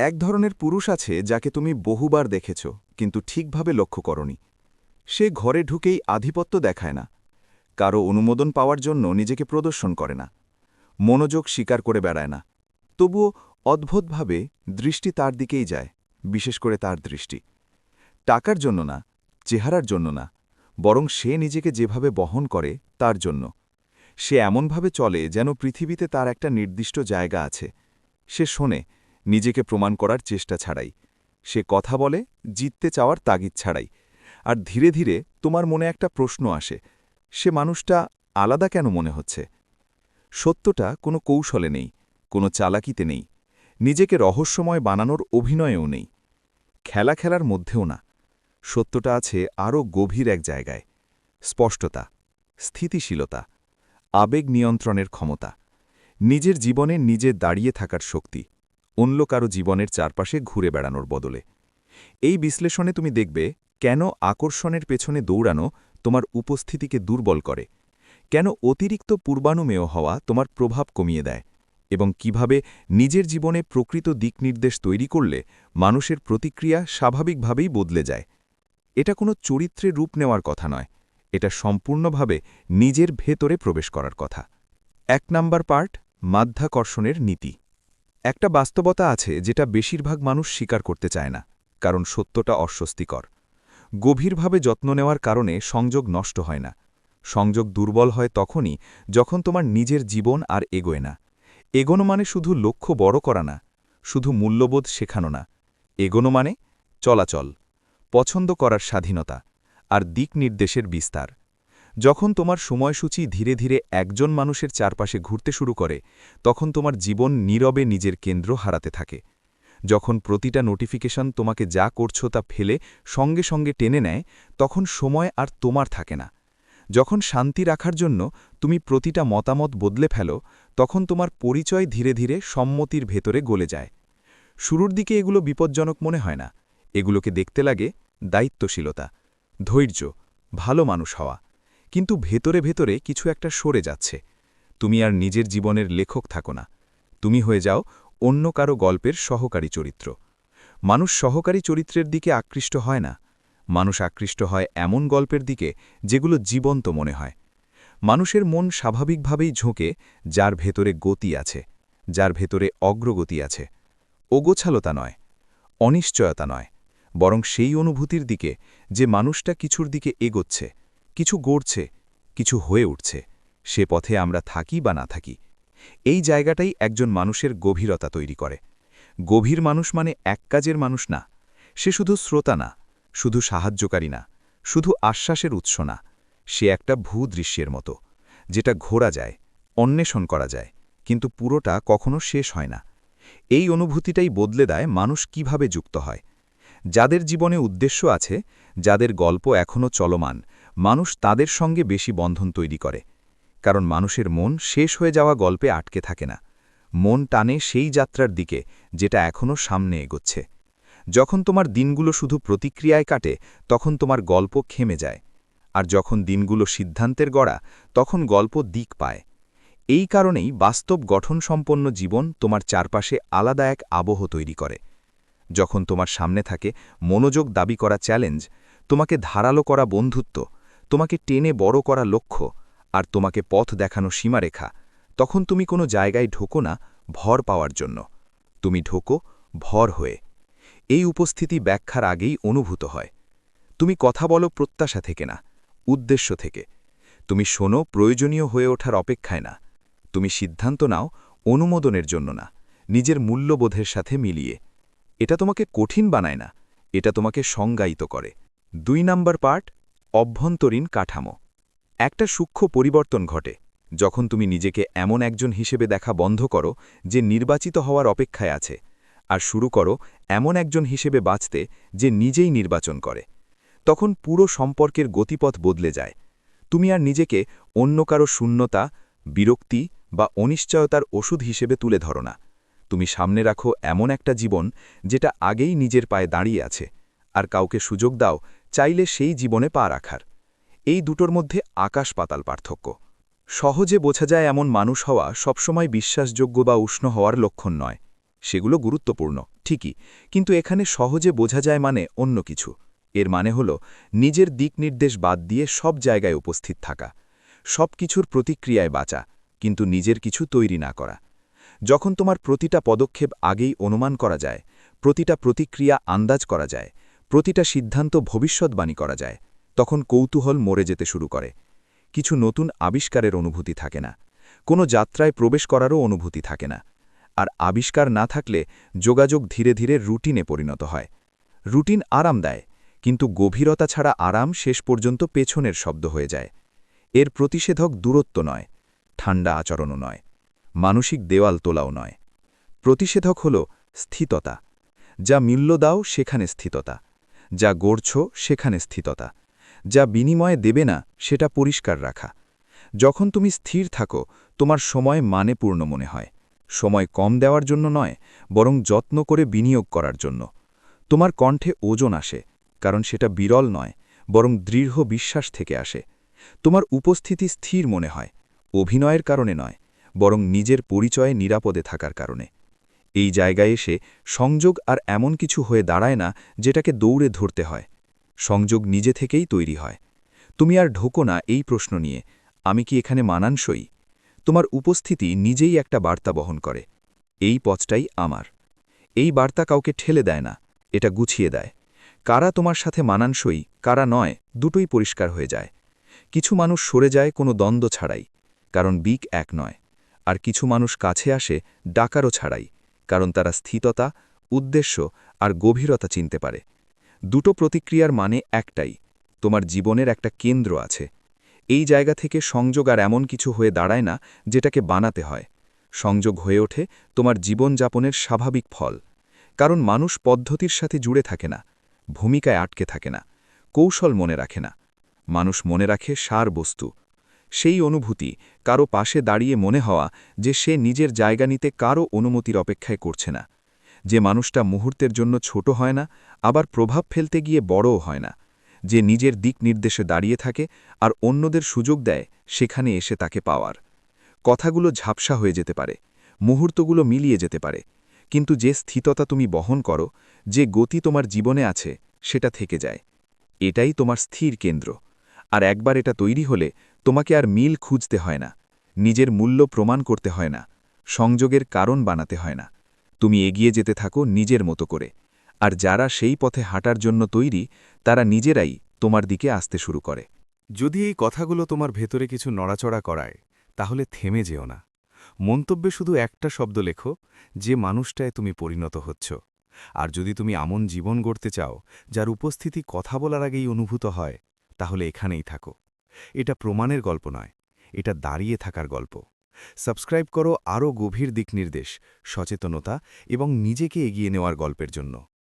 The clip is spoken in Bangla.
এক ধরনের পুরুষ আছে যাকে তুমি বহুবার দেখেছ কিন্তু ঠিকভাবে লক্ষ্য করনি। সে ঘরে ঢুকেই আধিপত্য দেখায় না, কারো অনুমোদন পাওয়ার জন্য নিজেকে প্রদর্শন করে না, মনোযোগ স্বীকার করে বেড়ায় না। তবুও অদ্ভুতভাবে দৃষ্টি তার দিকেই যায়, বিশেষ করে তার দৃষ্টি। টাকার জন্য না, চেহারার জন্য না, বরং সে নিজেকে যেভাবে বহন করে তার জন্য। সে এমনভাবে চলে যেন পৃথিবীতে তার একটা নির্দিষ্ট জায়গা আছে। সে শোনে নিজেকে প্রমাণ করার চেষ্টা ছাড়াই। সে কথা বলে জিততে চাওয়ার তাগিদ ছাড়াই। আর ধীরে ধীরে তোমার মনে একটা প্রশ্ন আসে, সে মানুষটা আলাদা কেন মনে হচ্ছে? সত্যটা কোনো কৌশলে নেই, কোনো চালাকিতে নেই, নিজেকে রহস্যময় বানানোর অভিনয়েও নেই, খেলা খেলার মধ্যেও না। সত্যটা আছে আরও গভীর এক জায়গায়: স্পষ্টতা, স্থিতিশীলতা, আবেগ নিয়ন্ত্রণের ক্ষমতা, নিজের জীবনে নিজে দাঁড়িয়ে থাকার শক্তি, অন্য কারো জীবনের চারপাশে ঘুরে বেড়ানোর বদলে। এই বিশ্লেষণে তুমি দেখবে কেন আকর্ষণের পেছনে দৌড়ানো তোমার উপস্থিতিকে দুর্বল করে, কেন অতিরিক্ত পূর্বানুমেয় হওয়া তোমার প্রভাব কমিয়ে দেয়, এবং কিভাবে নিজের জীবনে প্রকৃত দিকনির্দেশ তৈরি করলে মানুষের প্রতিক্রিয়া স্বাভাবিকভাবেই বদলে যায়। এটা কোনো চরিত্রে রূপ নেওয়ার কথা নয়, এটা সম্পূর্ণভাবে নিজের ভেতরে প্রবেশ করার কথা। ১ নাম্বার পার্ট: মাধ্যাকর্ষণের নীতি। একটা বাস্তবতা আছে যেটা বেশিরভাগ মানুষ স্বীকার করতে চায় না, কারণ সত্যটা অস্বস্তিকর। গভীরভাবে যত্ন নেওয়ার কারণে সংযোগ নষ্ট হয় না। সংযোগ দুর্বল হয় তখনই যখন তোমার নিজের জীবন আর এগোয় না। এগোনো মানে শুধু লক্ষ্য বড় করা না, শুধু মূল্যবোধ শেখানো না। এগোনো মানে চলাচল, পছন্দ করার স্বাধীনতা, আর দিক নির্দেশের বিস্তার। যখন তোমার সময়সূচি ধীরে ধীরে একজন মানুষের চারপাশে ঘুরতে শুরু করে, তখন তোমার জীবন নীরবে নিজের কেন্দ্র হারাতে থাকে। যখন প্রতিটা নোটিফিকেশন তোমাকে যা করছো তা ফেলে সঙ্গে সঙ্গে টেনে নেয়, তখন সময় আর তোমার থাকে না। যখন শান্তি রাখার জন্য তুমি প্রতিটা মতামত বদলে ফেলো, তখন তোমার পরিচয় ধীরে ধীরে সম্মতির ভেতরে গলে যায়। শুরুর দিকে এগুলো বিপজ্জনক মনে হয় না, এগুলোকে দেখতে লাগে দায়িত্বশীলতা, ধৈর্য, ভালো মানুষ হওয়া। কিন্তু ভেতরে ভেতরে কিছু একটা সরে যাচ্ছে। তুমি আর নিজের জীবনের লেখক থাকো না, তুমি হয়ে যাও অন্য কারো গল্পের সহকারী চরিত্র। মানুষ সহকারী চরিত্রের দিকে আকৃষ্ট হয় না, মানুষ আকৃষ্ট হয় এমন গল্পের দিকে যেগুলো জীবন্ত মনে হয়। মানুষের মন স্বাভাবিকভাবেই ঝোঁকে যার ভেতরে গতি আছে, যার ভেতরে অগ্রগতি আছে। ওগোছালতা নয়, অনিশ্চয়তা নয়, বরং সেই অনুভূতির দিকে যে মানুষটা কিছুর দিকে এগোচ্ছে, কিছু গড়ছে, কিছু হয়ে উঠছে। সে পথে আমরা থাকি বা না থাকি, এই জায়গাটাই একজন মানুষের গভীরতা তৈরি করে। গভীর মানুষ মানে এক কাজের মানুষ না, সে শুধু শ্রোতা না, শুধু সাহায্যকারী না, শুধু আশ্বাসের উৎস না। সে একটা ভূদৃশ্যের মতো, যেটা ঘোরা যায়, অন্বেষণ করা যায়, কিন্তু পুরোটা কখনো শেষ হয় না। এই অনুভূতিটাই বদলে দেয় মানুষ কিভাবে যুক্ত হয়। যাদের জীবনে উদ্দেশ্য আছে, যাদের গল্প এখনও চলমান, মানুষ তাদের সঙ্গে বেশি বন্ধন তৈরি করে। কারণ মানুষের মন শেষ হয়ে যাওয়া গল্পে আটকে থাকে না, মন টানে সেই যাত্রার দিকে যেটা এখনও সামনে এগোচ্ছে। যখন তোমার দিনগুলো শুধু প্রতিক্রিয়ায় কাটে, তখন তোমার গল্প থেমে যায়। আর যখন দিনগুলো সিদ্ধান্তের গড়া, তখন গল্প দিক পায়। এই কারণেই বাস্তব গঠনসম্পন্ন জীবন তোমার চারপাশে আলাদা এক আবহ তৈরি করে। যখন তোমার সামনে থাকে মনোযোগ দাবি করা চ্যালেঞ্জ, তোমাকে ধারালো করা বন্ধুত্ব, তোমাকে টেনে বড় করা লক্ষ্য, আর তোমাকে পথ দেখানো সীমারেখা, তখন তুমি কোনো জায়গায় ঢোকো না ভর পাওয়ার জন্য, তুমি ঢোকো ভর হয়ে। এই উপস্থিতি ব্যাখ্যার আগেই অনুভূত হয়। তুমি কথা বলো প্রত্যাশা থেকে না, উদ্দেশ্য থেকে। তুমি শোনো প্রয়োজনীয় হয়ে ওঠার অপেক্ষায় না। তুমি সিদ্ধান্ত নাও অনুমোদনের জন্য না, নিজের মূল্যবোধের সাথে মিলিয়ে। এটা তোমাকে কঠিন বানায় না, এটা তোমাকে সংজ্ঞায়িত করে। ২ নাম্বার পার্ট: অভ্যন্তরীণ কাঠামো। একটা সূক্ষ্ম পরিবর্তন ঘটে যখন তুমি নিজেকে এমন একজন হিসেবে দেখা বন্ধ করো যে নির্বাচিত হওয়ার অপেক্ষায় আছে, আর শুরু করো এমন একজন হিসেবে বাঁচতে যে নিজেই নির্বাচন করে। তখন পুরো সম্পর্কের গতিপথ বদলে যায়। তুমি আর নিজেকে অন্য কারো শূন্যতা, বিরক্তি বা অনিশ্চয়তার ওষুধ হিসেবে তুলে ধরো না। তুমি সামনে রাখো এমন একটা জীবন যেটা আগেই নিজের পায়ে দাঁড়িয়ে আছে, আর কাউকে সুযোগ দাও চাইলে সেই জীবনে পা রাখার। এই দুটোর মধ্যে আকাশ পাতাল পার্থক্য। সহজে বোঝা যায় এমন মানুষ হওয়া সবসময় বিশ্বাসযোগ্য বা উষ্ণ হওয়ার লক্ষণ নয়, সেগুলো গুরুত্বপূর্ণ, ঠিকই, কিন্তু এখানে সহজে বোঝা যায় মানে অন্য কিছু। এর মানে হল নিজের দিক নির্দেশ বাদ দিয়ে সব জায়গায় উপস্থিত থাকা, সব কিছুর প্রতিক্রিয়ায় বাঁচা, কিন্তু নিজের কিছু তৈরি না করা। যখন তোমার প্রতিটা পদক্ষেপ আগেই অনুমান করা যায়, প্রতিটা প্রতিক্রিয়া আন্দাজ করা যায়, প্রতিটা সিদ্ধান্ত ভবিষ্যৎবাণী করা যায়, তখন কৌতূহল মরে যেতে শুরু করে। কিছু নতুন আবিষ্কারের অনুভূতি থাকে না, কোনো যাত্রায় প্রবেশ করারও অনুভূতি থাকে না। আর আবিষ্কার না থাকলে যোগাযোগ ধীরে ধীরে রুটিনে পরিণত হয়। রুটিন আরাম দেয়, কিন্তু গভীরতা ছাড়া আরাম শেষ পর্যন্ত পেছনের শব্দ হয়ে যায়। এর প্রতিষেধক দূরত্ব নয়, ঠান্ডা আচরণও নয়, মানসিক দেওয়াল তোলাও নয়। প্রতিষেধক হল স্থিততা। যা মূল্য দাও সেখানে স্থিততা, যা গড়ছ সেখানে স্থিততা, যা বিনিময়ে দেবে না সেটা পরিষ্কার রাখা। যখন তুমি স্থির থাকো, তোমার সময় মানেপূর্ণ মনে হয়। সময় কম দেওয়ার জন্য নয়, বরং যত্ন করে বিনিয়োগ করার জন্য। তোমার কণ্ঠে ওজন আসে, কারণ সেটা বিরল নয়, বরং দৃঢ় বিশ্বাস থেকে আসে। তোমার উপস্থিতি স্থির মনে হয়, অভিনয়ের কারণে নয়, বরং নিজের পরিচয়ে নিরাপদে থাকার কারণে। এই জায়গায় এসে সংযোগ আর এমন কিছু হয়ে দাঁড়ায় না যেটাকে দৌড়ে ধরতে হয়। সংযোগ নিজে থেকেই তৈরি হয়। তুমি আর ঢোকো না এই প্রশ্ন নিয়ে, আমি কি এখানে মানানসই? তোমার উপস্থিতি নিজেই একটা বার্তা বহন করে, এই পথটাই আমার। এই বার্তা কাউকে ঠেলে দেয় না, এটা গুছিয়ে দেয়। কারা তোমার সাথে মানানসই, কারা নয়, দুটোই পরিষ্কার হয়ে যায়। কিছু মানুষ সরে যায় কোনো দ্বন্দ্ব ছাড়াই, কারণ বিক এক নয়। আর কিছু মানুষ কাছে আসে ডাকারও ছাড়াই, কারণ তারা স্থিততা, উদ্দেশ্য আর গভীরতা চিনতে পারে। দুটো প্রতিক্রিয়ার মানে একটাই, তোমার জীবনের একটা কেন্দ্র আছে। এই জায়গা থেকে সংযোগ আর এমন কিছু হয়ে দাঁড়ায় না যেটাকে বানাতে হয়। সংযোগ হয়ে ওঠে তোমার জীবনযাপনের স্বাভাবিক ফল। কারণ মানুষ পদ্ধতির সাথে জুড়ে থাকে না, ভূমিকায় আটকে থাকে না, কৌশল মনে রাখে না। মানুষ মনে রাখে সার বস্তু। সেই অনুভূতি, কারো পাশে দাঁড়িয়ে মনে হওয়া যে সে নিজের জায়গা নিতে কারও অনুমতির অপেক্ষায় করছে না। যে মানুষটা মুহূর্তের জন্য ছোট হয় না, আবার প্রভাব ফেলতে গিয়ে বড়ও হয় না। যে নিজের দিক নির্দেশে দাঁড়িয়ে থাকে আর অন্যদের সুযোগ দেয় সেখানে এসে তাকে পাওয়ার। কথাগুলো ঝাপসা হয়ে যেতে পারে, মুহূর্তগুলো মিলিয়ে যেতে পারে, কিন্তু যে স্থিততা তুমি বহন করো, যে গতি তোমার জীবনে আছে, সেটা থেকে যায়। এটাই তোমার স্থির কেন্দ্র। আর একবার এটা তৈরি হলে তোমাকে আর মিল খুঁজতে হয় না, নিজের মূল্য প্রমাণ করতে হয় না, সংযোগের কারণ বানাতে হয় না। তুমি এগিয়ে যেতে থাকো নিজের মতো করে। আর যারা সেই পথে হাঁটার জন্য তৈরি, তারা নিজেরাই তোমার দিকে আসতে শুরু করে। যদি এই কথাগুলো তোমার ভেতরে কিছু নড়াচড়া করায়, তাহলে থেমে যেও না। মন্তব্যে শুধু একটা শব্দ লেখো, যে মানুষটায় তুমি পরিণত হচ্ছ। আর যদি তুমি এমন জীবন গড়তে চাও যার উপস্থিতি কথা বলার আগেই অনুভূত হয়, তাহলে এখানেই থাকো। এটা প্রমাণের গল্প নয়, এটা দাঁড়িয়ে থাকার গল্প। সাবস্ক্রাইব করো আরও গভীর দিক নির্দেশ, সচেতনতা এবং নিজেকে এগিয়ে নেওয়ার গল্পের জন্য।